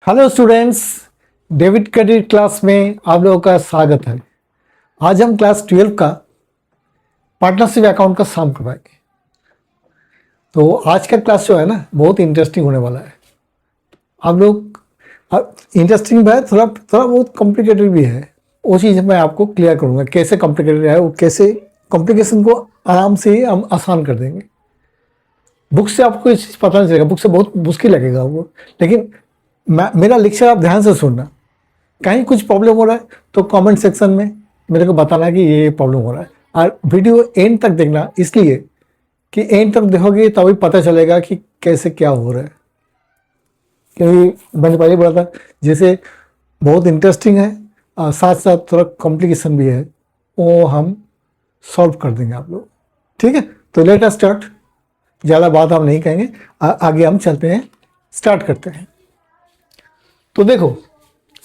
Hello students, debit credit class में आप लोगों का स्वागत है। आज हम क्लास 12 का पार्टनरशिप अकाउंट का सम करवाएंगे। तो आज का क्लास जो है ना बहुत इंटरेस्टिंग होने वाला है। आप लोग इंटरेस्टिंग भी है, थोड़ा थोड़ा बहुत कॉम्प्लिकेटेड भी है। वो चीज़ मैं आपको क्लियर करूँगा कैसे कॉम्प्लिकेटेड है, वो कैसे कॉम्प्लिकेशन को आराम से हम आसान कर देंगे। बुक से आपको ये चीज़ पता नहीं चलेगा, बुक से बहुत मुश्किल लगेगा वो, लेकिन मेरा लेक्चर आप ध्यान से सुनना। कहीं कुछ प्रॉब्लम हो रहा है तो कमेंट सेक्शन में मेरे को बताना कि ये प्रॉब्लम हो रहा है, और वीडियो एंड तक देखना, इसलिए कि एंड तक देखोगे तभी पता चलेगा कि कैसे क्या हो रहा है। क्योंकि मैंने पहले बोला था जैसे बहुत इंटरेस्टिंग है और साथ साथ थोड़ा कॉम्प्लिकेशन भी है, वो हम सॉल्व कर देंगे आप लोग। ठीक है, तो लेट अस स्टार्ट। ज़्यादा बात हम नहीं कहेंगे, आगे हम चलते हैं, स्टार्ट करते हैं। तो देखो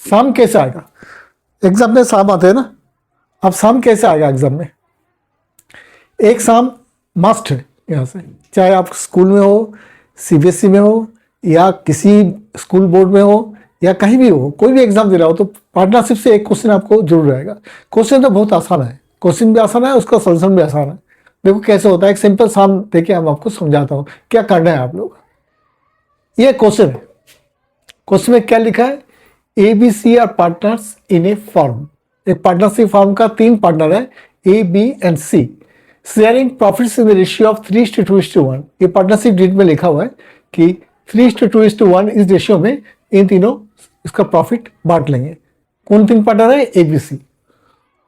सम कैसे आएगा। एग्जाम में सम आते हैं ना, अब सम कैसे आएगा एग्जाम में। एक सम मस्ट है यहाँ से, चाहे आप स्कूल में हो, सीबीएसई में हो, या किसी स्कूल बोर्ड में हो, या कहीं भी हो, कोई भी एग्जाम दे रहा हो, तो पार्टनरशिप से एक क्वेश्चन आपको जरूर रहेगा। क्वेश्चन तो बहुत आसान है, क्वेश्चन भी आसान है, उसका सोल्यूशन भी आसान है। देखो कैसे होता है, एक सिंपल सम देखिए हम आपको समझाता हूँ क्या करना है आप लोग। ये क्वेश्चन है, क्वेश्चन में क्या लिखा है, A B C are partners in a firm. एक पार्टनरशिप फर्म का 3 पार्टनर है, A B and C, sharing profits in the ratio of 3:2:1। ये पार्टनरशिप डीड में लिखा हुआ है कि 3:2:1 इस रेशियो में इन तीनों इसका प्रॉफिट बांट लेंगे। कौन 3 पार्टनर है, A B C.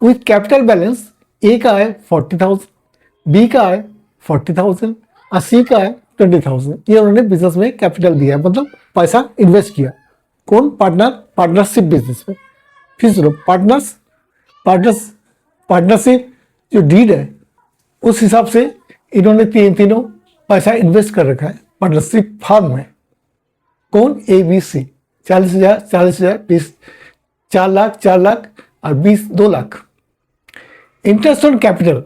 With capital balance A का है 40,000, बी का है 40,000 और सी का है 20,000। ये उन्होंने बिजनेस में कैपिटल दिया, मतलब पैसा इन्वेस्ट किया। कौन पार्टनर, पार्टनरशिप बिजनेस में। फिर सुनो, पार्टनरशिप जो डीड है उस हिसाब से इन्होंने तीनों पैसा इन्वेस्ट कर रखा है पार्टनरशिप फर्म में। कौन, A B C. 40,000, 40,000, 20, 4 lakh, 4 lakh और 20, 2 लाख। इंटरेस्ट ऑन कैपिटल,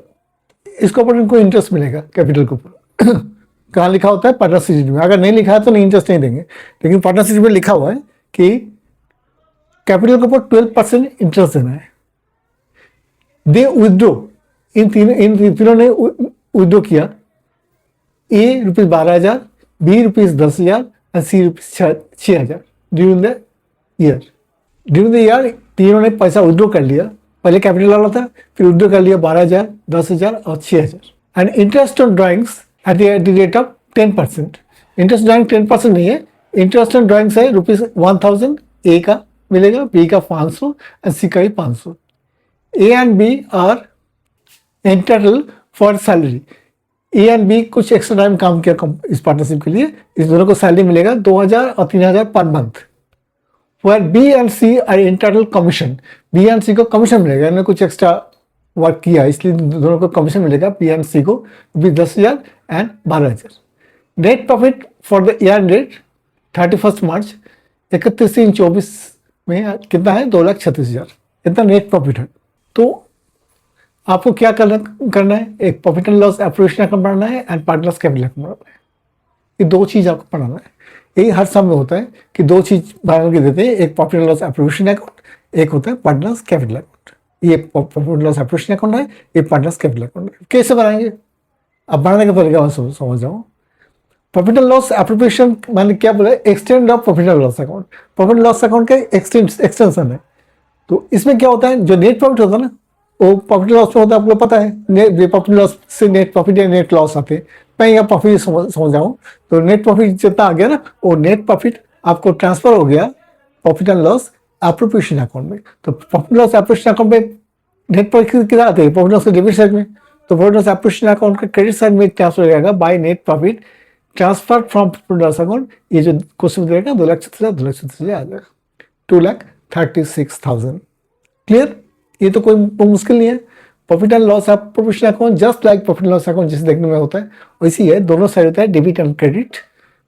इसके ऊपर इनको इंटरेस्ट मिलेगा कैपिटल के ऊपर। कहाँ लिखा होता है, पार्टनरशिप में। अगर नहीं लिखा है तो नहीं, इंटरेस्ट नहीं देंगे, लेकिन पार्टनरशिप में लिखा हुआ है कि कैपिटल के ऊपर 12% इंटरेस्ट देना है। दे विदड्रो, इन तीनों ने विदड्रो किया। ए ₹12,000, बी ₹10,000 और सी ₹6,000 during the year. During the year तीनों ने पैसा विदड्रो कर लिया। पहले कैपिटल वाला था, फिर विदड्रो कर लिया 12,000, 10,000 और 6,000। And interest on drawings at the rate of 10%। Interest drawing 10% नहीं है, इंटरेस्ट ऑन ड्राइंग्स है ₹1,000 ए का मिलेगा, बी का 500 और सी का ही 500। A and B are entitled for salary. A and B कुछ एक्स्ट्रा टाइम काम किया इस पार्टनरशिप के लिए, इस दोनों को सैलरी मिलेगा 2,000 और 3,000 पर month. Where B and C are entitled commission. B and C को कमीशन मिलेगा, इन्होंने कुछ एक्स्ट्रा वर्क किया इसलिए दोनों को कमीशन मिलेगा, बी एंड सी को 10,000 and 12,000। Net profit for the year date 31 March 31/3/24 में कितना है, 2,36,000। इतना नेट प्रॉफिट है। तो आपको क्या करना है, एक profit and loss appropriation account बनाना है एंड पार्टनर्स कैपिटल अकाउंट बनाना है। ये 2 चीज आपको पढ़ाना है। यही हर समय होता है कि 2 चीज बना के देते हैं, एक profit and loss appropriation account, एक होता है पार्टनर्स कैपिटल अकाउंट। ये profit and loss appropriation account है, ये पार्टनर्स कैपिटल अकाउंट है। कैसे बनाएंगे, अब बनाने का तरीका समझ जाओ। प्रॉफिट एंड लॉस एप्रोप्रिएशन मैंने क्या बोला, extend of profit and loss account. Profit and loss account का एक्सटेंशन है। तो इसमें क्या होता है, जो नेट प्रॉफिट होता है ना, वो प्रॉफिट लॉस में होता है, आपको पता है। प्रॉफिट लॉस से नेट प्रॉफिट या नेट लॉस आते हैं। मैं यहाँ प्रॉफिट समझ जाऊँ तो नेट प्रॉफिट जितना आ गया ना, वो नेट प्रॉफिट आपको ट्रांसफर हो गया profit and loss appropriation account में। तो प्रॉफिट लॉस एप्रोप्रिएशन अकाउंट में नेट प्रॉफिट कितना आते हैं, प्रॉफिट लॉस के डेबिट साइड में। तो प्रॉफिट लॉस एप्रोप्रिएशन अकाउंट का क्रेडिट साइड में ट्रांसफर हो जाएगा by net profit transfer from profit loss account. ये जो क्वेश्चन देगा 2,36,000 आ जाएगा, 2,36,000। क्लियर, ये तो कोई मुश्किल नहीं है। Profit and loss appropriation account just like profit and loss account जैसे देखने में होता है वैसी है, दोनों साइड होता है debit and credit,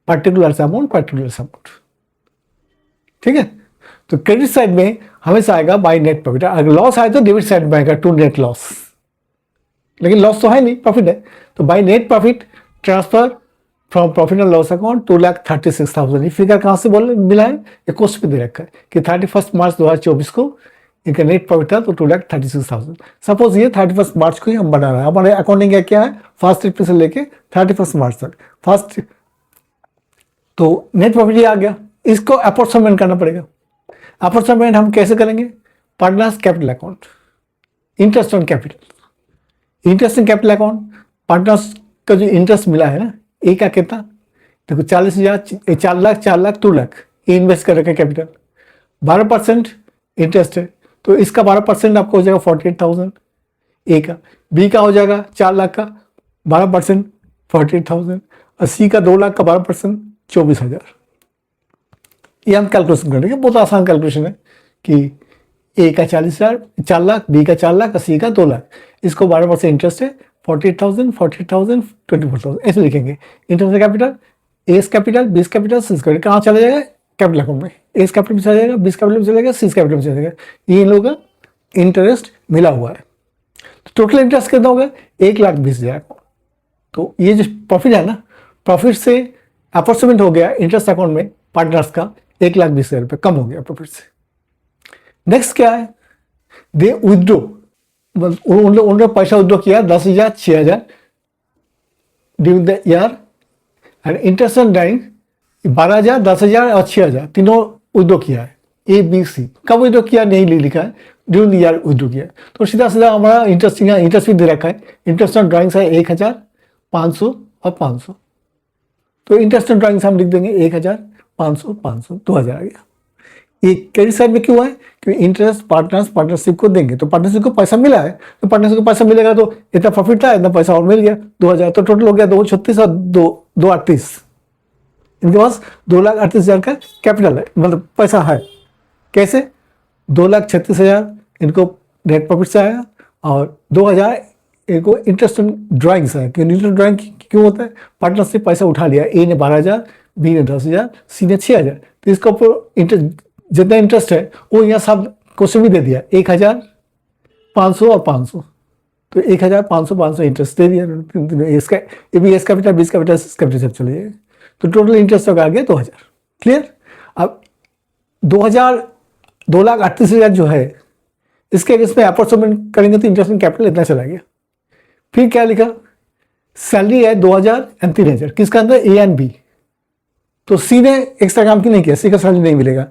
particular amount. ठीक है, तो क्रेडिट साइड में हमेशा आएगा बाय नेट प्रॉफिट। अगर लॉस आए तो डेबिट साइड में आएगा टू नेट लॉस, लेकिन लॉस तो है नहीं, प्रॉफिट है। तो by net profit transfer from profit and loss account 2,36,000। ये फिगर कहाँ से बोल मिला है? ये क्वेश्चन पे दे रखा है कि 31 मार्च 2024 को इनका नेट प्रॉफिट था तो 2,36,000। सपोज ये 31 मार्च को ही हम बना रहे हैं। हमारे अकाउंटिंग का क्या है? फर्स्ट एप्रिल से लेके 31 मार्च तक फर्स्ट, तो नेट प्रॉफिट ये आ गया। इसको अप्रोक्सीमेट करना पड़ेगा। अप्रोक्सीमेट हम कैसे करेंगे? Partners capital account, interest on capital, interest on capital account, partners का जो इंटरेस्ट मिला है ना, ए का कितना? देखो 40,000, 4 लाख, 4 लाख, 2 लाख ये इन्वेस्ट कर रखा कैपिटल, 12% इंटरेस्ट है, तो इसका 12% आपको हो जाएगा 48,000 ए का। बी का हो जाएगा 4 लाख का 12% 48,000, और सी का 2 लाख का 12% 24,000। ये हम कैलकुलेशन करेंगे, बहुत आसान कैलकुलेशन है कि ए का 40,000, 4 लाख, बी का 4 लाख, सी का 2 लाख, इसको 12% इंटरेस्ट है 48,000, 48,000, 24,000 ऐसे लिखेंगे। Interest capital, A's capital, B's capital, C's capital कहाँ चला जाएगा? कैपिटल अकाउंट में। एस कैपिटल में चला जाएगा, बीस कैपिटल में चला जाएगा, सीस कैपिटल में चला जाएगा। ये इन लोगों का इंटरेस्ट मिला हुआ है। तो टोटल इंटरेस्ट कितना होगा? 1,20,000। तो ये जो प्रॉफिट है ना, प्रॉफिट से अप्रोक्सीमेट हो गया इंटरेस्ट अकाउंट में पार्टनर्स का 1,20,000 रुपये कम हो गया प्रॉफिट से। नेक्स्ट क्या है? दे विथड्रॉ, उन्होंने पैसा विथड्रॉ किया 10,000, 6,000 during the year, and interest on drawing 12,000, 10,000 और 6,000 तीनों विथड्रॉ किया है। ए बी सी कब विथड्रॉ किया नहीं लिखा है, ड्यूरिंग द ईयर विथड्रॉ किया। तो सीधा सीधा हमारा इंटरेस्ट भी दे रखा है। इंटरेस्ट ऑन ड्राइंग्स है 1,000, 500 और 500। तो इंटरेस्ट ऑन ड्राइंग्स हम लिख देंगे 1,000, 500, 500, 2,000 आ गया। ये क्रेडिट साइड में क्यों है? क्योंकि इंटरेस्ट पार्टनरशिप को देंगे, तो पार्टनरशिप को पैसा मिला है, तो पार्टनरशिप को पैसा मिलेगा तो इतना प्रॉफिट था, इतना पैसा और मिल गया 2,000, तो टोटल हो गया 236 और 238। इनके पास 2,38,000 का कैपिटल है, मतलब पैसा है। कैसे? 2,36,000 इनको नेट प्रॉफिट से आया और 2,000 इनको इंटरेस्ट ड्राइंग्स है। क्यों इंटरेस्ट ड्राइंग क्यों होता है? पार्टनर से पैसा उठा लिया, ए ने 12,000, बी ने 10,000, सी ने 6,000, तो इसका ऊपर इंटरेस्ट जितना इंटरेस्ट है वो यहाँ सब क्वेश्चन भी दे दिया 1,000, 500 और 500, तो 1,000, 500, 500 इंटरेस्ट दे दिया। इसका ये भी S capital, B's capital, C's capital सब चले जाएगा, तो टोटल इंटरेस्ट आ गया 2,000। क्लियर? अब 2,38,000 जो है इसके इसमें अप्रोक्सीमेट करेंगे तो इंटरेस्ट कैपिटल इतना चला गया। फिर क्या लिखा? सैलरी है 2,000 एंड 3,000 किसका अंदर? A and B. तो सी ने एक्स्ट्रा काम क्यों नहीं किया? सी का सैलरी नहीं मिलेगा,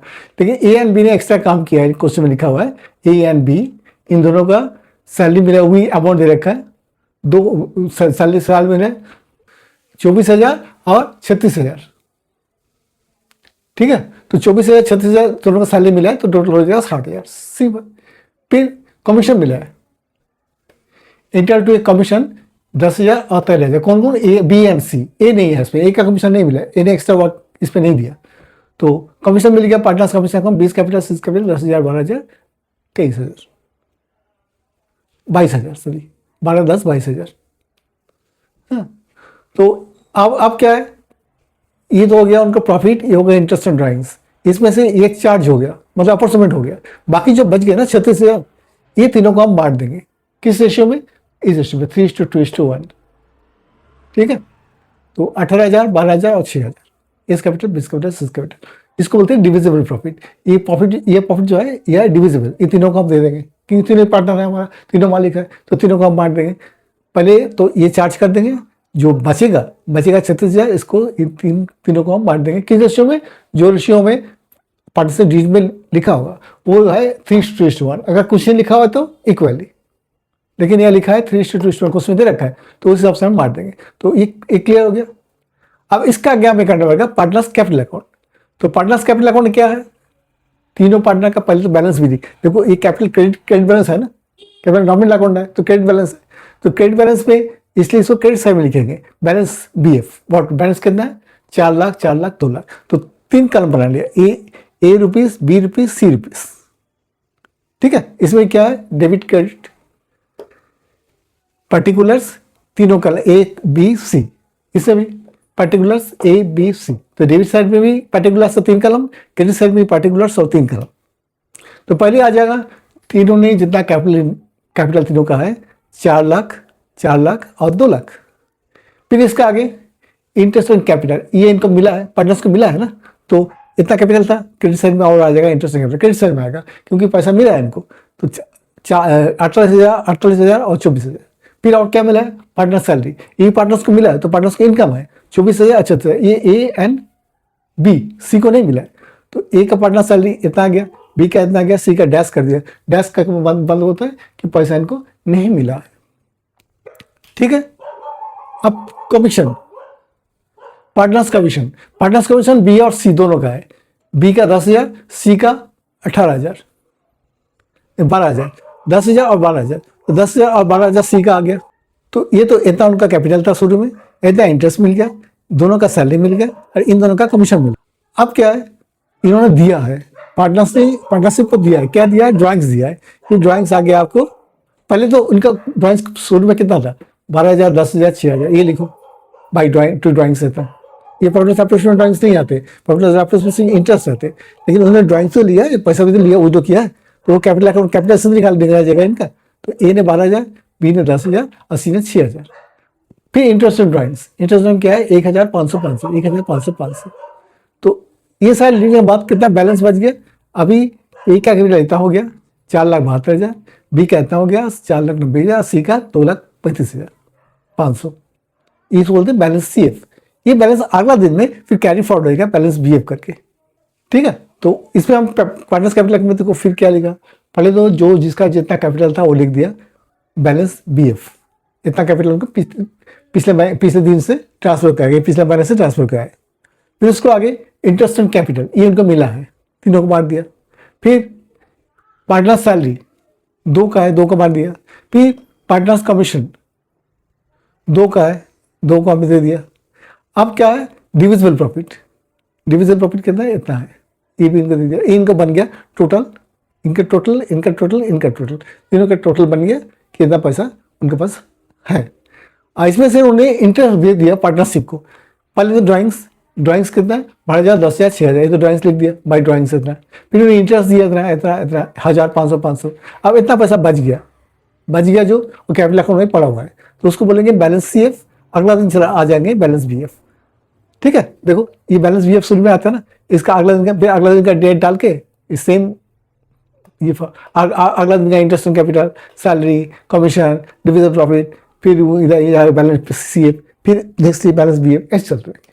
लेकिन ए एंड बी ने एक्स्ट्रा काम किया है। क्वेश्चन में लिखा हुआ है ए एंड बी, इन दोनों का सैलरी मिला, वही अमाउंट दे रखा है। दो सैलरी साल में 24,000 और 36,000। ठीक है, तो 24,000, 36,000 दोनों का सैलरी मिला है, तो टोटल हो जाएगा 60,000। सिंपल। फिर कमीशन मिला है, इंटर टू कमीशन 10,000 और 13,000। कौन कौन? ए, बी एंड सी। ए नहीं है इसमें, ए का कमीशन नहीं मिला, ए ने एक्स्ट्रा वर्क इस पर नहीं दिया, तो कमीशन मिल गया पार्टनर्स कमीशन कम, 20 कैपिटल, 6 कैपिटल, 10,000, 12,000, 23,000, 22,000, सॉरी 12, 10, 22,000। हाँ, तो अब क्या है? ये तो हो गया उनका प्रॉफिट, ये हो गया इंटरेस्ट एंड ड्राइंग्स। इसमें से एक चार्ज हो गया, मतलब अप्रोक्सीमेट हो गया। बाकी जो बच गया ना 36,000, ये तीनों को हम बांट देंगे किस रेशियो में? इस रेशियो में 3:2:1। ठीक है, तो 18,000, 12,000 और 6,000 S capital, B's capital, C's capital. इसको बोलते हैं डिविजिबल प्रॉफिट। ये प्रॉफिट जो है यह डिविजिबल, ये तीनों को हम दे देंगे क्योंकि तीनों पार्टनर है हमारा, तीनों मालिक है, तो तीनों को हम बांट देंगे। पहले तो ये चार्ज कर देंगे, जो बचेगा 36,000, इसको तीनों को हम बांट देंगे किस रेशियो में? जो रेशियो में पार्टनरशिप डीड में लिखा होगा वो है 3:1। अगर कुछ नहीं लिखा हुआ तो इक्वली, लेकिन यह लिखा है 3:1 क्वेश्चन दे रखा है, तो उस हिसाब से हम बांट देंगे। तो ये क्लियर हो गया। अब इसका क्या हमें करना पड़ेगा? Partners capital account. तो पार्टनर्स कैपिटल अकाउंट क्या है? तीनों पार्टनर का पहले तो बैलेंस भी देखो, ये कैपिटल क्रेडिट बैलेंस है ना, कैपिटल नॉमिनल अकाउंट है तो क्रेडिट बैलेंस है, तो क्रेडिट बैलेंस में इसलिए इसको क्रेडिट साइड में लिखेंगे। Balance B F, what balance कितना है? 4 लाख, 4 लाख, 2 लाख, तो 3 कॉलम बना लिया, A rupees, B rupees, C rupees. ठीक है, इसमें क्या है? डेबिट क्रेडिट पर्टिकुलर्स, तीनों कलम ए बी सी, इससे भी पर्टिकुलर्स ए बी सी। तो डेबिट साइड में भी पर्टिकुलर्स और 3 कलम, क्रेडिट साइड में पर्टिकुलर्स और 3 कलम। तो पहले आ जाएगा तीनों ने जितना कैपिटल तीनों का है 4 लाख, 4 लाख और 2 लाख। फिर इसका आगे इंटरेस्ट ऑन कैपिटल, ये इनको मिला है, पार्टनर्स को मिला है ना, तो इतना कैपिटल था, क्रेडिट साइड में और आ जाएगा interest on capital, credit side में आएगा क्योंकि पैसा मिला है इनको। तो 48,000 और 24,000। फिर और क्या मिला है, पार्टनर सैलरी, ये पार्टनर्स को मिला है तो पार्टनर्स की इनकम है 24,000 78,000, ये ए एंड बी, सी को नहीं मिला है। तो ए का पार्टनर सैलरी इतना आ गया, बी का इतना आ गया, सी का डैश कर दिया, डैश करके बंद होता है कि पैसा इनको नहीं मिला है। ठीक है, अब कमीशन, पार्टनर्स कमीशन बी और सी दोनों का है, बी का 10,000, सी का 18,000, 12,000, 10,000 और 12,000, तो 10,000 और 12,000 सी का आ गया। तो ये तो इतना उनका कैपिटल था शुरू में, इतना इंटरेस्ट मिल गया, दोनों का सैलरी मिल गया और इन दोनों का कमीशन मिला। अब क्या है, इन्होंने दिया है, पार्टनरशिप को दिया है, क्या दिया है, ड्राइंग्स दिया है। ये ड्राइंग्स आ गया आपको, पहले तो उनका ड्राइंग्स शुरू में कितना था, 12,000, 10,000, 6,000, ये लिखो बाई ड्राइंग टू ड्राइंग्स रहता है। ये प्रॉफिट एप्रोच में ड्राइंग्स नहीं आते, प्रॉफिट एप्रोच में सिर्फ इंटरेस्ट रहते, लेकिन उन्होंने ड्राइंग्स तो लिया, पैसा भी तो लिया, वो तो किया है, तो वो कैपिटल अकाउंट कैपिटल से निकाला जाएगा इनका। तो ए ने 12,000, बी ने 10,000 और सी ने 6,000। फिर interest on drawings, interest on क्या है, 1,500, 1,500। तो ये सारे लिखने के बाद कितना बैलेंस बच गया, अभी ए का कैपिटल इतना हो गया 4,72,000, बी का इतना हो गया 4,90,000, सी का 2,35,500। ये बोलते हैं बैलेंस सी एफ। ये बैलेंस अगला दिन में फिर कैरी फॉरवर्ड होगा बैलेंस बी एफ करके। ठीक है, तो इसमें हम पार्टनर्स कैपिटल में को फिर क्या लिखा, पहले तो जो जिसका जितना कैपिटल था वो लिख दिया बैलेंस बी एफ, इतना कैपिटल उनको पिछले दिन से ट्रांसफर कराया, पिछले महीने से ट्रांसफर कराया। फिर उसको आगे इंटरेस्ट ऑन कैपिटल, ये उनको मिला है, तीनों को बांट दिया। फिर पार्टनर सैलरी 2 का है, 2 को बांट दिया। फिर पार्टनर्स कमीशन 2 का है, 2 को हमने दे दिया। अब क्या है, डिविजिबल प्रॉफिट कितना है, इतना है, ये भी इनको दे दिया। ये इनको बन गया टोटल, इनका टोटल तीनों का टोटल बन गया कि इतना पैसा उनके पास है। इसमें से उन्हें इंटरेस्ट दे दिया पार्टनरशिप को। पहले तो ड्राइंग्स कितना है, 12,000, 10,000, 6,000, ये तो ड्राइंग्स लिख दिया बाई ड्राइंग्स इतना। फिर उन्हें इंटरेस्ट दिया इतना 1,000, 500। अब इतना पैसा बच गया जो वो कैपिटल अकाउंट में पड़ा हुआ है, तो उसको बोलेंगे बैलेंस सी एफ। अगला दिन चला आ जाएंगे बैलेंस बी एफ। ठीक है, देखो ये बैलेंस बी एफ शुरू में आता है ना, इसका अगला दिन का डेट डाल के सेम ये अगला दिन का interest on capital, salary, commission, divisible profit, फिर इधर बैलेंस सी एफ, फिर नेक्स्ट बैलेंस बी एफ, ऐसे चलते रहेंगे।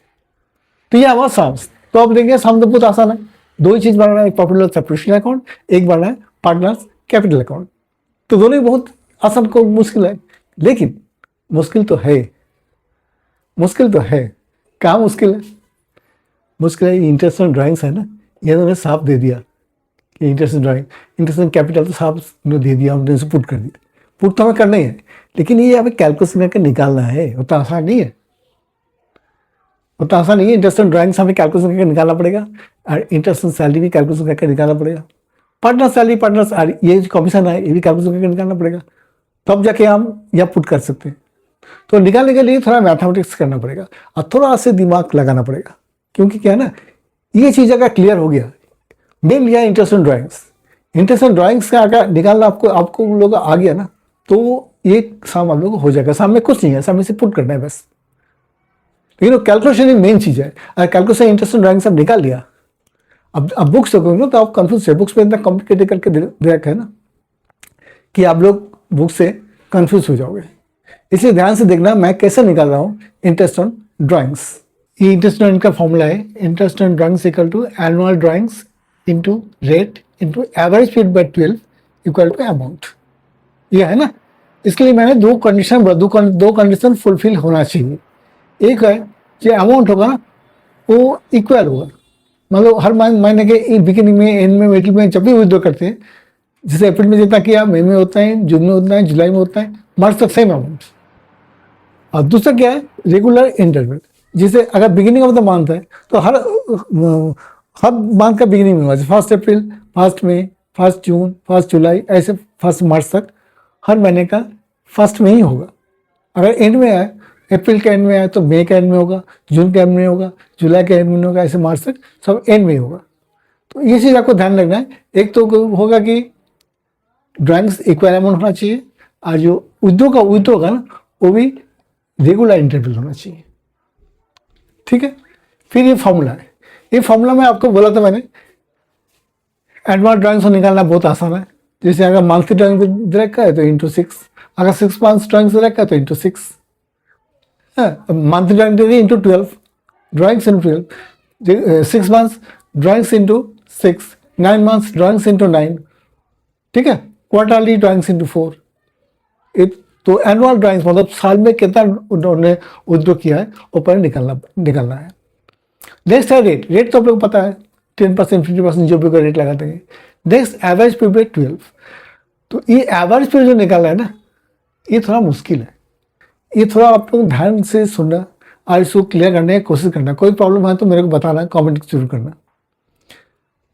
तो ये हमारा साम्स। तो अब देखिए साम तो बहुत आसान है, 2 ही चीज बनाना है, एक प्रॉफिट लॉस सेपरेशन अकाउंट, एक बनाना है पार्टनर्स कैपिटल अकाउंट। तो दोनों ही बहुत आसान को मुश्किल है, लेकिन मुश्किल तो है। कहाँ मुश्किल है, इंटरेस्ट ऑन ड्राइंग्स है ना, ये उन्होंने साफ दे दिया कि इंटरेस्ट ऑन कैपिटल तो साफ दे दिया, हमने उसे पुट कर दिया। पुट तो हमें करना ही है, लेकिन ये हमें कैलकुलेशन करके निकालना है, उतना आसान नहीं है। इंटरेस्ट ऑन ड्राइंग्स हमें कैलकुलेशन करके निकालना पड़ेगा, और इंटरेस्ट ऑन सैलरी भी कैलकुलेशन करके निकालना पड़ेगा। पार्टनर सैलरी, पार्टनर्स ये कमीशन है, ये भी कैलकुलेशन करके निकालना पड़ेगा, तब जाके हम यहाँ पुट कर सकते हैं। तो निकालने के लिए थोड़ा मैथमेटिक्स करना पड़ेगा और थोड़ा से दिमाग लगाना पड़ेगा, क्योंकि क्या है ना, ये चीज़ अगर क्लियर हो गया, मेन लिया इंटरेस्ट ऑन ड्राइंग्स का अगर निकालना आपको लोग आ गया ना, तो ये शाम आप लोग को हो जाएगा। शाम में कुछ नहीं है, शाम में से पुट करना है बस। लेकिन कैलकुलेशन एक मेन चीज़ है, अगर कैलकुलेशन इंटरेस्ट ऑन ड्राइंग्स सब निकाल लिया, अब बुक्स देखोगे ना तो आप कंफ्यूज है, बुक्स में इतना कॉम्प्लिकेटेड करके दे रखा है ना कि आप लोग बुक से कंफ्यूज हो जाओगे। इसलिए ध्यान से देखना मैं कैसे निकाल रहा हूँ इंटरेस्ट ऑन ड्राइंग्स। ये इंटरेस्ट ऑन का फॉर्मूला है, interest on drawings equal to annual drawings into rate into average feet by 12 equal to amount. ये है ना, इसके लिए मैंने दो कंडीशन फुलफिल होना चाहिए। एक है जो अमाउंट होगा ना वो इक्वल होगा, मतलब हर महीने के बिगिनिंग में, एंड में, मिडिल में जब भी विड्रॉ करते हैं, जैसे अप्रैल में जितना किया मई में होता है, जून में होता है, जुलाई में होता है, मार्च तक सेम अमाउंट। और दूसरा क्या है, रेगुलर इंटरवल, जिसे अगर बिगिनिंग ऑफ द मंथ है तो हर मंथ का बिगिनिंग में होगा, 1 अप्रैल, 1 मई, 1 जून, 1 जुलाई, ऐसे 1 मार्च तक हर महीने का 1 में ही होगा। अगर एंड में है, अप्रैल के एंड में है तो मई के एंड में होगा, जून के एंड में होगा, जुलाई के एंड में होगा, ऐसे मार्च तक सब एंड में ही होगा। तो ये चीज़ आपको ध्यान रखना है। एक तो होगा कि ड्राइंग्स इक्वल अमाउंट होना चाहिए, और जो विड्रॉ होगा ना वो भी रेगुलर इंटरवल होना चाहिए। ठीक है। फिर ये फॉर्मूला है, ये फॉर्मूला में आपको बोला था मैंने, एडवांस ड्राइंग्स को निकालना बहुत आसान है। जैसे अगर मंथली ड्राइंग दे रखा है तो इंटू 6, अगर 6 मंथ्स ड्राइंग्स दे रखा है तो इंटू 6, मंथली ड्राइंग दे दी into 12 drawings into 12, 6 months drawings into 6, 9 months drawings into 9, ठीक है। Quarterly drawings into 4। तो एनुअल ड्राइंग्स मतलब साल में कितना उन्होंने विथड्रॉ किया है वो पर निकलना है। नेक्स्ट है रेट। रेट तो आप लोग पता है 10%, 50% जो भी का रेट लगा देंगे। Next average period 12। तो ये एवरेज पीरियड जो निकालना है ना, ये थोड़ा मुश्किल है। ये थोड़ा आप लोग ध्यान से सुनना और इसको क्लियर करने की कोशिश करना। कोई प्रॉब्लम है तो मेरे को बताना, कमेंट जरूर करना।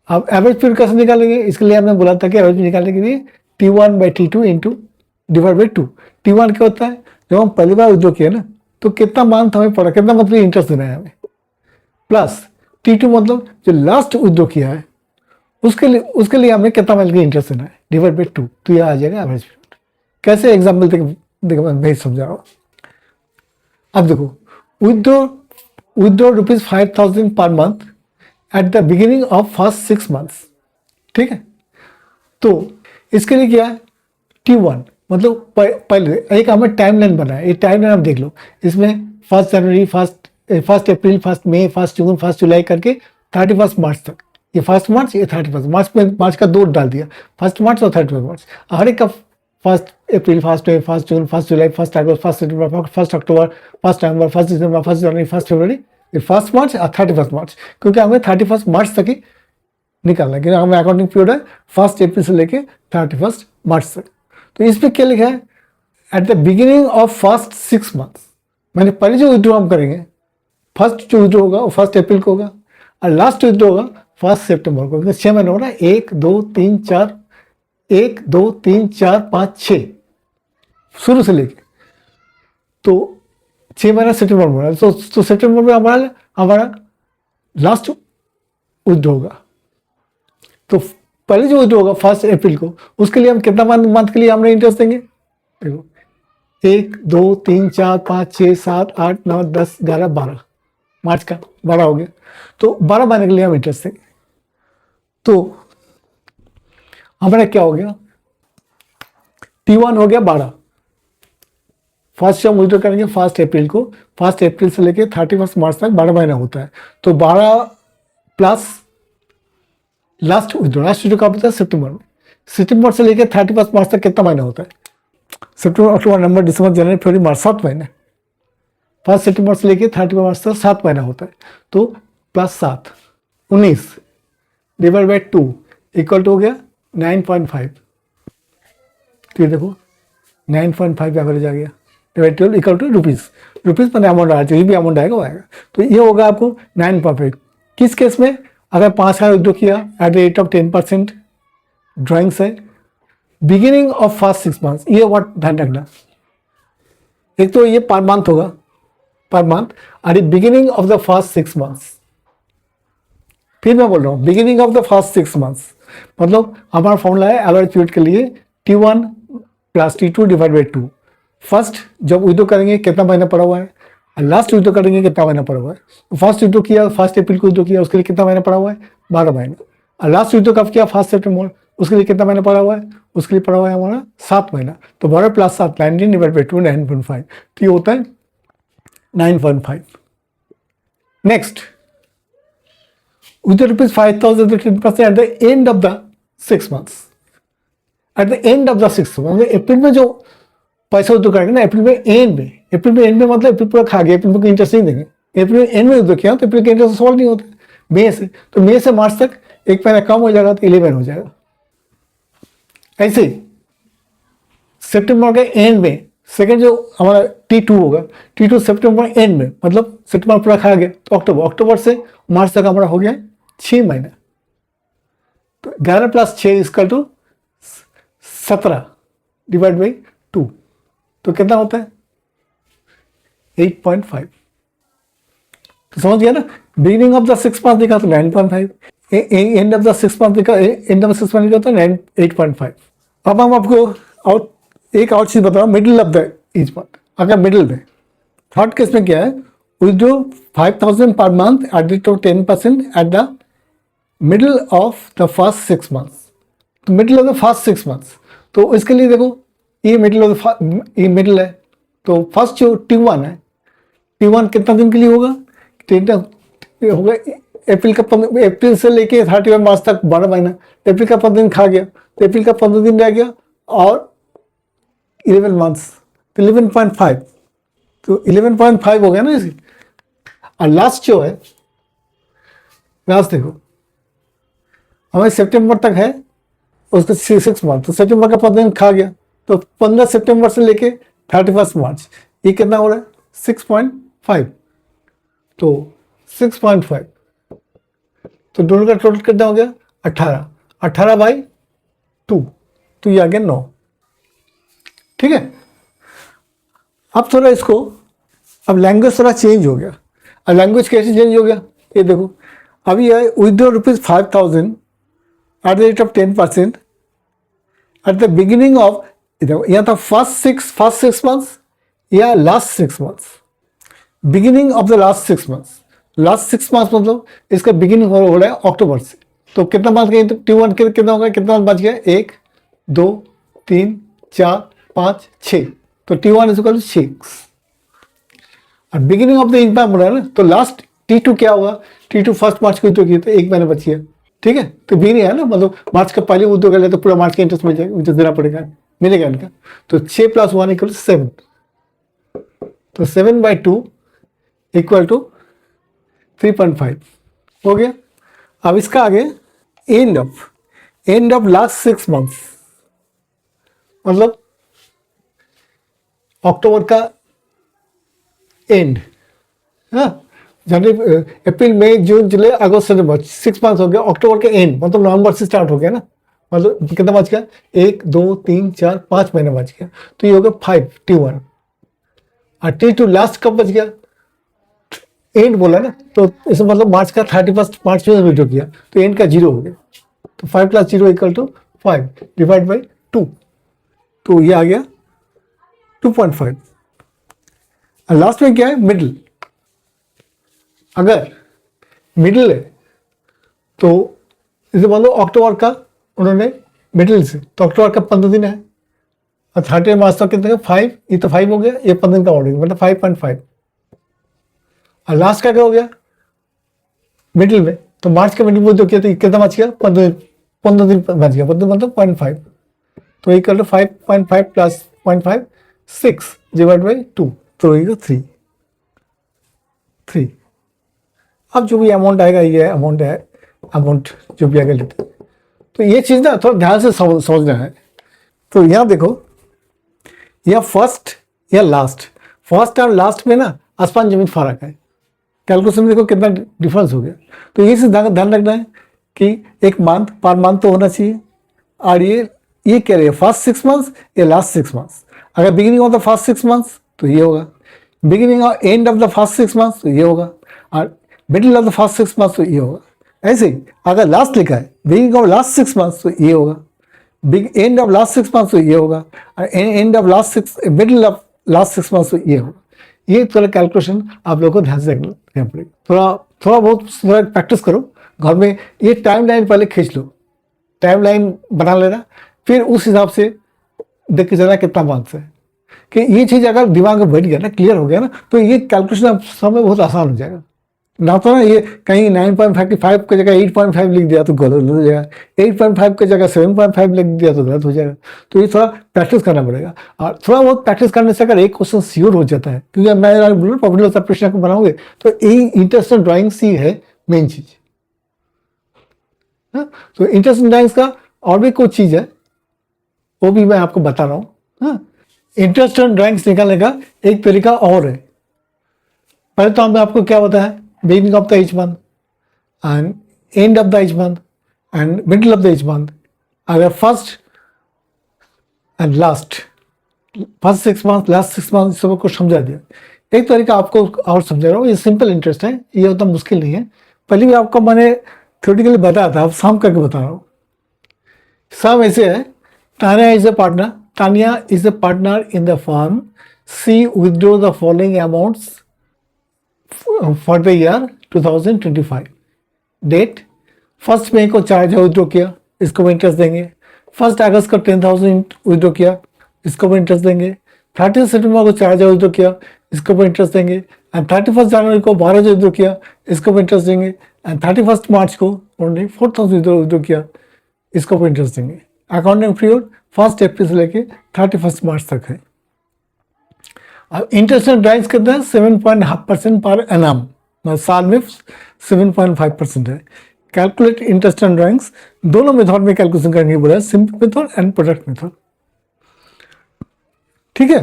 अब एवरेज पीरियड कैसे निकालेंगे, इसके लिए हमने बोला था कि एवरेज निकालने के लिए T1/T2 into divide by 2। T1 क्या होता है, जब हम पहली बार विथड्रॉ किया ना तो कितना मंथ हमें पड़ा, कितना मतलब इंटरेस्ट देना है हमें, प्लस T2 मतलब जो लास्ट विथड्रॉ किया है उसके लिए हमें कितना मंथ का इंटरेस्ट देना है, डिवाइड बाई 2। तो यह आ जाएगा एवरेज पीरियड। कैसे एग्जाम्पल देखो मैं नहीं समझा रहा हूँ। अब देखो, withdraw ₹5,000 per month at the beginning of first 6 months, ठीक है। तो इसके लिए क्या है, T1 मतलब पहले एक हमें टाइम लाइन बना है। ये टाइम लाइन आप देख लो, इसमें 1 जनवरी, 1 अप्रैल, 1 मई, 1 जून, 1 जुलाई करके 31 मार्च तक। ये 1 मार्च, ये 31 मार्च में, मार्च का 2 डाल दिया, 1 मार्च और 31 मार्च। हर एक का 1 अप्रैल, 1 मई, 1 जून, 1 जुलाई, 1 अगस्त, 1 सितंबर, 1 अक्टूबर, 1 नवंबर, 1 दिसंबर, 1 जनवरी, 1 फरवरी, 1 मार्च और 31 मार्च, क्योंकि हमें 31 मार्च तक ही निकालना है, क्योंकि हमें अकाउंटिंग पीरियड है 1 अप्रैल से लेके 31 मार्च तक। तो इसमें क्या लिखा है, at the beginning of first 6 months, मैंने पहले जो विथड्रॉ हम करेंगे, फर्स्ट जो विथड्रॉ होगा वो 1 अप्रैल को होगा और लास्ट विथड्रॉ होगा 1 सितंबर को। 6 महीने हो रहा है, 1 2 3 4, 1 2 3 4 5 6 शुरू से लेके, तो 6 महीना सितंबर में हो रहा है। तो सितंबर में हमारा लास्ट विथड्रॉ होगा। तो पहले जो विथड्रॉ होगा 1 अप्रैल को, उसके लिए हम कितना मंथ के लिए हमने इंटरेस्ट देंगे, देखो 1 2 3 4 5 6 7 8 9 10 11 12, मार्च का 12 हो गया। तो 12 महीने के लिए हम इंटरेस्ट देंगे। तो हमारा क्या हो गया, T1 हो गया 12। फर्स्ट हम विथड्रॉ करेंगे 1 अप्रैल को, 1 अप्रैल से लेके 31 मार्च तक 12 महीना होता है। तो 12 प्लस लास्ट विथड्रॉ कब होता है, सितंबर में। सितंबर से लेकर 31 मार्च तक कितना महीना होता है, सितंबर, अक्टूबर, नवंबर, दिसंबर, जनवरी, फरवरी, मार्च, 7 महीने। 1 सितंबर से लेकर 31 मार्च तक 7 महीना होता है। तो plus 7, 19 divide by 2 equal to हो गया 9.5। तो ये देखो 9.5 एवरेज आ गया, डिवाइड 12 इक्वल टू रुपीज़ मैंने अमाउंट आया, जो भी अमाउंट आएगा वो आएगा। तो ये होगा आपको 9.5। किस केस में, अगर 5,000 विथड्रॉ किया at the rate of 10% drawings है, बिगिनिंग ऑफ फर्स्ट 6 मंथ्स, ये वर्ड ध्यान रखना। एक तो ये पर मंथ होगा, पर मंथ, और beginning of the first 6 months. फिर मैं बोल रहा हूँ beginning of the first 6 months, मतलब हमारा फॉर्मूला है एवरेज पीरियड के लिए T1 plus T2 divide by 2। First जब विथड्रॉ करेंगे कितना महीना पड़ा हुआ है, और लास्ट विथड्रॉ करेंगे कितना महीना पड़ा हुआ है। फर्स्ट विथड्रॉ किया 1 अप्रैल को विथड्रॉ किया, उसके लिए कितना महीना पड़ा हुआ है, 12 महीना। और लास्ट विथड्रॉ कब किया, 1 सितंबर, उसके लिए कितना महीना पड़ा हुआ है, उसके लिए पड़ा हुआ है हमारा 7 महीना। तो 12 प्लस 7 19 डिवाइड बाई 2 9.5। तो ये होता है 9.5। Next, withdraw ₹5,000 at the end of the 6 months. At the end of the 6 month, अप्रैल में जो पैसा विथड्रॉ करेंगे ना, अप्रैल में एंड में मतलब अप्रैल पूरा खा गया, अप्रैल को इंटरेस्ट नहीं देंगे। अप्रैल में एंड में विथड्रॉ किया तो अप्रैल का इंटरेस्ट सॉल्व नहीं होता मई से, तो मई से मार्च तक एक महीना कम हो जाएगा तो 11 हो जाएगा। ऐसे सितंबर के एंड में सेकंड जो हमारा T2 होगा, T2 सितंबर एंड में, मतलब सितंबर पूरा खा गया तो अक्टूबर से मार्च तक हमारा हो गया 6 महीना। तो 11 plus 6 equal to 17 divide by 2, तो कितना होता है 8.5। तो समझ गया ना, बिगिनिंग ऑफ द 6 मंथ लिखा तो 9.5, एंड ऑफ द 6 मंथ लिखा, एंड ऑफ 6 मंथ लिखा तो 8.5। अब हम आपको एक और चीज बताओ, middle of the each month. अगर मिडिल में, थर्ड केस में क्या है, withdraw 5,000 per month at the rate of 10% at the middle of the first 6 months. तो middle of the first 6 months, तो इसके लिए देखो ये मिडिल ऑफ द ये मिडिल है, तो फर्स्ट जो T1 है, T1 कितना दिन के लिए होगा, होगा अप्रैल का 15, अप्रैल से लेके 31 मार्च तक 12 महीना, अप्रैल का 15 दिन खा गया, तो अप्रैल का 15 दिन रह गया और 11 मंथ्स, तो 11.5, तो 11.5 हो गया ना इसे। और लास्ट जो है, लास्ट देखो हमें सितंबर तक है उसका 6 मंथ, तो सितंबर का 15 दिन खा गया, तो 15 सितंबर से लेके 31 मार्च, ये कितना हो रहा है 6.5, तो 6.5, तो दोनों का टोटल कितना हो गया 18, 18/2, तो ये आ गया 9। ठीक है, अब थोड़ा इसको, अब लैंग्वेज थोड़ा चेंज हो गया। अब लैंग्वेज कैसे चेंज हो गया, ये देखो अभी है withdraw ₹5,000 at the rate of 10% at the beginning of, यहाँ था फर्स्ट 6 मंथ्स या last 6 months, beginning of the last 6 months, last 6 months मतलब इसका बिगिनिंग हो रहा है अक्टूबर से, तो कितना मंथ गए, तो T1 कितना होगा, कितना बच गया 1 2 3 4 5 6, तो T1 इज इक्वल टू 6। और बिगिनिंग ऑफ द इनकम हो रहा है ना, तो लास्ट T2 क्या होगा, T2 फर्स्ट मार्च को तो किया, तो 1 महीना बच गया। ठीक है, तो बिगिनिंग है ना, मतलब मार्च का पहले उद्योग कर लिया तो पूरा मार्च का इंटरेस्ट मिल जाएगा, इंटरेस्ट देना पड़ेगा, मिलेगा इनका, तो 6 + 1 = 7, तो 7/2 = 3.5 हो गया। अब इसका आगे एंड ऑफ लास्ट 6 मंथ्स, मतलब अक्टूबर का एंड, हाँ जनवरी अप्रैल मई जून जुलाई अगस्त सितंबर 6 मंथ्स हो गया, अक्टूबर का एंड मतलब नवंबर से स्टार्ट हो गया ना, मतलब कितना बच गया 1 2 3 4 5 महीना बच गया, तो ये हो गया 5 T1। और T2 लास्ट कब बच गया, एंड बोला ना, तो इसमें मतलब मार्च का 31 मार्च में विड्रॉ किया, तो एंड का 0 हो गया, तो 5 + 0 = 5 / 2, तो ये आ गया 2.5। और लास्ट में क्या है मिडिल, अगर मिडिल है तो इसे मान लो अक्टूबर का उन्होंने मिडिल से, तो अक्टूबर का 15 दिन है और 30 मार्च तक कितने 5, ये तो 5 हो गया, ये 15 दिन का और मतलब 5.5। और लास्ट का क्या हो गया मिडिल में, तो मार्च का मिडिल में जो किया तो कितना बच गया 15 दिन बच गया, 15 मतलब 0.5, तो इक्वल टू 5.5 + 0.5 6/2, तो ये 3। अब जो भी अमाउंट आएगा, ये अमाउंट है, अमाउंट जो भी आगे लेते, तो ये चीज़ ना थोड़ा ध्यान से समझना है। तो यहाँ देखो, यह फर्स्ट या लास्ट, फर्स्ट और लास्ट में ना आसमान जमीन फर्क है, कैलकुलेशन में देखो कितना डिफरेंस हो गया। तो ये चीज़ ध्यान रखना है कि एक मंथ पर मंथ तो होना चाहिए, और ये कह रहे हैं फर्स्ट 6 मंथ्स या लास्ट 6 मंथ्स। अगर beginning of the first 6 months तो ये होगा, बिगिनिंग और and of the first 6 months तो ये होगा, और middle of the first 6 months तो ये होगा। ऐसे ही अगर लास्ट लिखा है बिगिनिंग ऑफ लास्ट 6 मंथ्स तो ये होगा, एंड ऑफ लास्ट 6 मंथ्स तो ये होगा, और end of last 6 middle of last 6 months तो ये होगा। ये थोड़ा कैलकुलेशन आप लोगों को ध्यान से रखना पड़ेगा, थोड़ा बहुत प्रैक्टिस करो घर में। ये टाइमलाइन पहले खींच लो, टाइमलाइन बना लेना, फिर उस हिसाब से देख के चलना कितना मंथ्स है, कि ये चीज़ अगर दिमाग में बैठ गया ना, क्लियर हो गया ना, तो ये कैलकुलेशन आप समय बहुत आसान हो जाएगा। ना तो ना ये कहीं 9.55 की जगह 8.5 लिख दिया तो गलत हो जाएगा, 8.5 की जगह 7.5 लिख दिया तो गलत हो जाएगा। तो ये थोड़ा प्रैक्टिस करना पड़ेगा, और थोड़ा बहुत प्रैक्टिस करने से अगर एक क्वेश्चन श्योर हो जाता है, क्योंकि मैं बोलूँ पब्लिक उत्तर प्रश्न को बनाओगे तो यही इंटरेस्टिंग ड्राइंग सी है मेन चीज़। तो इंटरेस्टिंग ड्राइंग्स का और भी कुछ चीज़ है, वो भी मैं आपको बता रहा हूँ। इंटरेस्टिंग ड्राइंग्स निकालने का एक तरीका और है। पहले तो हमें आपको क्या बताया, beginning of the each month and end of the each month and middle of the each month, अगर first and last, first 6 month last 6 month सब कुछ समझा दिया। एक तरीका आपको और समझा रहा हूँ, ये सिंपल इंटरेस्ट है, ये उतना मुश्किल नहीं है। पहले भी आपको मैंने थ्योरेटिकली बताया था, अब सम करके बता रहा हूँ। सम ऐसे है, Tania is a partner in the firm, C withdraw the following amounts for the year 2025। Date 1 मई को 4,000 विड्रॉ किया, इसको भी इंटरेस्ट देंगे। 1 अगस्त को 10,000 विड्रॉ किया, इसको भी इंटरेस्ट देंगे। 30 सितंबर को 4,000 विड्रॉ किया, इसको भी इंटरेस्ट देंगे। एंड 31 जनवरी को 12,000 विड्रॉ किया, इसको भी इंटरेस्ट देंगे। एंड 31 मार्च को उन्होंने 4,000 विड्रॉ किया, इसको भी इंटरेस्ट देंगे। अकाउंटिंग पीरियड 1 अप्रैल से लेके 31 मार्च तक है। अब इंटरेस्ट ड्राइंग्स कितना है? 7.5% पर एनम, मतलब साल में 7.5% है। कैलकुलेट इंटरेस्ट एंड ड्राइंग्स दोनों मेथड में कैलकुलेशन करने बोला है, simple method and product method. ठीक है,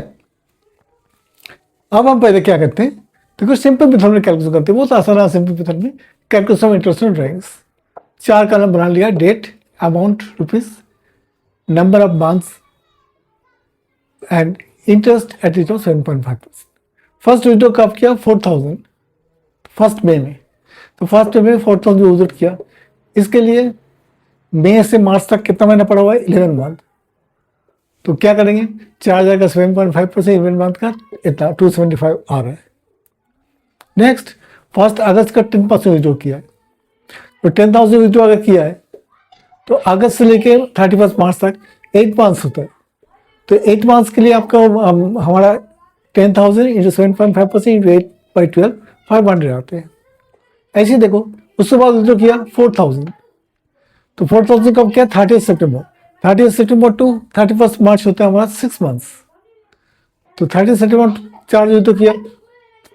अब हम पहले क्या करते हैं, देखो सिंपल मेथड में कैलकुलेशन करते हैं, बहुत आसान है सिंपल मेथड में calculation of interest and drawings. 4 column बना लिया, date, amount rupees, number of months and interest at rate of 7.5%। First withdraw कब किया? 4,000, 1 मई में। तो 1 मई में 4,000 विड्रॉ किया। इसके लिए मई से मार्च तक कितना महीना पड़ा हुआ है? 11 मंथ। तो क्या करेंगे? 4,000 का 7.5%, 11 मंथ का इतना 275 आ रहा है। नेक्स्ट 1 अगस्त का 10% विड्रॉ किया है। तो 10,000 विड्रॉ अगर किया है तो अगस्त से लेके 31 मार्च तक 8 मंथ्स होता है। तो 8 मंथ्स के लिए आपका हमारा 10,000 इंटू 7.5% इंटू 8/12 500 आते हैं। ऐसे ही देखो, उसके बाद विड्रॉ किया 4,000। तो 4,000 कब किया? 30 सितंबर। 30 सितंबर टू 31 मार्च होता है हमारा 6 मंथ्स। तो 30 सितंबर 4 विड्रॉ किया,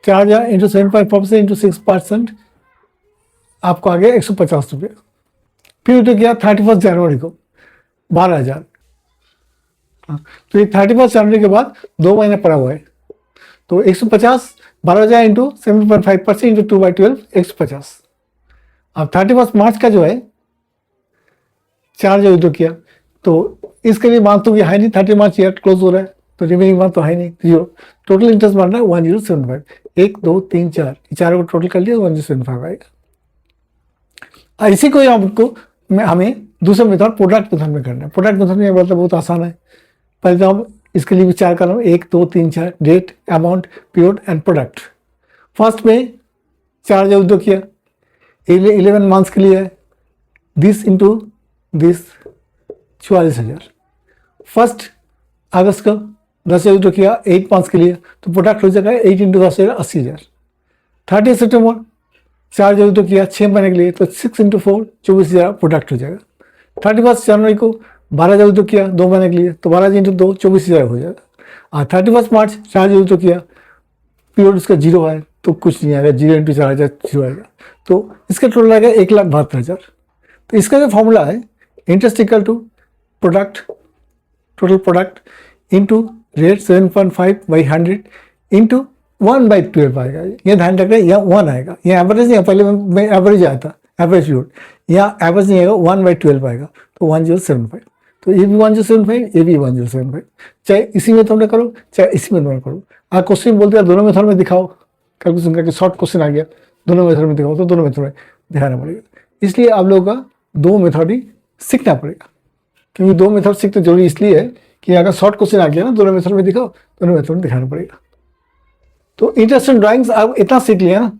4,000 इंटू 7.5% इंटू 6% आपको आ गया 150 रुपये। फिर विड्रॉ किया 31 जनवरी को 12,000। तो ये 31 जनवरी के बाद 2 महीने पड़ा हुआ है। तो 150, 12,000 इंटू 7.5% इंटू 2/12 150। अब 31 मार्च का जो है 4,000 विड्रॉ किया, तो इसके लिए मंथ तो है नहीं, 30 मार्च ईयर क्लोज हो रहा है, तो रिमेनिंग मंथ तो है नहीं, 0। टोटल इंटरेस्ट बन रहा है 1075। 1 2 3 4 चारों को टोटल कर लिया 1075 आएगा। इसी को आपको हमें दूसरे मेथड प्रोडक्ट मेथड में करना है। प्रोडक्ट मेथड में मतलब बहुत आसान है। पहले तो हम इसके लिए भी 4 column, 1 2 3 4, date, amount, period and product. First में 4,000 विड्रॉ किया, 11 मंथ्स के लिए है, दिस इंटू दिस 44,000। 1 अगस्त को 10,000 विड्रॉ किया 8 मंथ्स के लिए, तो प्रोडक्ट हो जाएगा 8 इंटू 10,000 80,000। 30 सितंबर 4,000 विड्रॉ किया 6 महीने के लिए, तो 6 इंटू 4 24,000 प्रोडक्ट हो जाएगा। 31 जनवरी को 12,000 विड्रॉ किया 2 महीने के लिए, तो 12 इंटू 2 24,000 हो जाएगा। और 31 मार्च 4,000 विड्रॉ किया, पीरियड उसका 0 है तो कुछ नहीं आएगा, 0 इंटू 4,000 0 आएगा। तो इसका टोटल आएगा 1,72,000। तो इसका जो फॉर्मूला है, interest equal to product, total product into rate 7.5/100 into 1/12 आएगा। ये ध्यान रखना, यहाँ 1 आएगा, ये एवरेज नहीं है, पहले मैं एवरेज आया था, एवरेज लोड, यहाँ एवरेज नहीं आएगा, 1/12 आएगा, तो 1075। तो ये भी 1075, ये भी 1075, चाहे इसी मेथड में करो चाहे इसी मेथड में करो। आप क्वेश्चन बोलते हैं दोनों मेथड में दिखाओ, कैलकुलेशन करके शॉर्ट क्वेश्चन आ गया दोनों मेथड में दिखाओ, तो दोनों मेथड में दिखाना पड़ेगा। इसलिए आप लोगों का 2 मेथड ही सीखना पड़ेगा, क्योंकि 2 मेथड सीखना जरूरी इसलिए है कि अगर शॉर्ट क्वेश्चन आ गया ना, दोनों मेथड में दिखाओ, दोनों मेथड में दिखाना पड़ेगा। तो इंटरेस्ट एंड ड्राइंग्स आप इतना सीख लिया ना,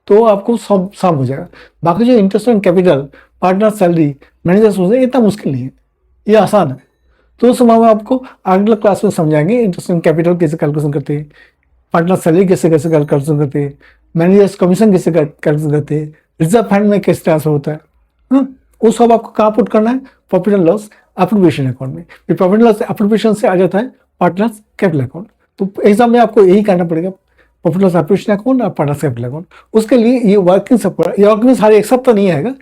तो आपको सब शाम हो जाएगा। बाकी जो interest and capital, partner salary, manager सोचते इतना मुश्किल नहीं है, ये आसान है। तो उस समय में आपको अगला क्लास में समझाएंगे इंटरेस्ट एंड कैपिटल कैसे कैलकुलेशन करते हैं, पार्टनर सैलरी कैसे कैसे कैलकुलेशन करते हैं, मैनेजर्स कमीशन कैसे कैलकुलेशन करते हैं, रिजर्व फंड में कैसे ट्रांसफर होता है। वो सब आपको कहाँ पुट करना है? Profit and loss appropriation account में। फिर प्रॉफिट एंड लॉस एप्रोप्रिएशन से आ जाता है पार्टनर्स कैपिटल अकाउंट। तो एग्जाम में आपको यही करना पड़ेगा, प्रॉफिट लॉस एप्रोप्रिएशन अकाउंट और पार्टनर्स कैपिटल अकाउंट। उसके लिए ये वर्किंग सब, ये वर्किंग सारे एक सब तो नहीं आएगा,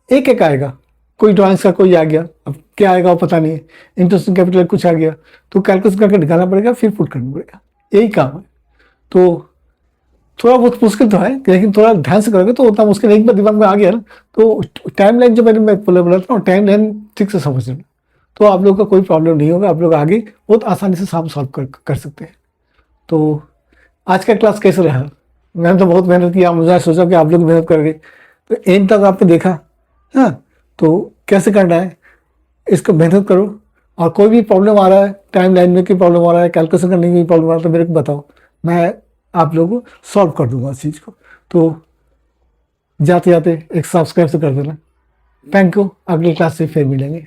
एक एक आएगा। कोई ड्राइंग्स का कोई आ गया, अब क्या आएगा वो पता नहीं है, इंटरेस्ट कैपिटल कुछ आ गया, तो कैलकुलेशन करके निकालना पड़ेगा, फिर पुट करना पड़ेगा, यही काम है। तो थोड़ा बहुत मुश्किल तो है, लेकिन थोड़ा ध्यान से करोगे तो उतना मुश्किल एक बार दिमाग में आ गया ना, तो टाइम लाइन जो मैंने बोला था, टाइम लाइन ठीक से समझ लेना, तो आप लोगों का कोई प्रॉब्लम नहीं होगा, आप लोग आगे बहुत आसानी से सॉल्व कर सकते हैं। तो आज का क्लास कैसे रहा? मैंने तो बहुत मेहनत किया, मुझे सोचा कि आप लोग मेहनत करोगे, तो एंड तक आपने देखा। हाँ, तो कैसे करना है इसको मेहनत करो, और कोई भी प्रॉब्लम आ रहा है, टाइम लाइन में की प्रॉब्लम आ रहा है, कैलकुलेशन करने की प्रॉब्लम आ रहा है, तो मेरे को बताओ, मैं आप लोगों को सॉल्व कर दूंगा इस चीज़ को। तो जाते जाते एक सब्सक्राइब तो कर देना। थैंक यू, अगली क्लास से फिर मिलेंगे।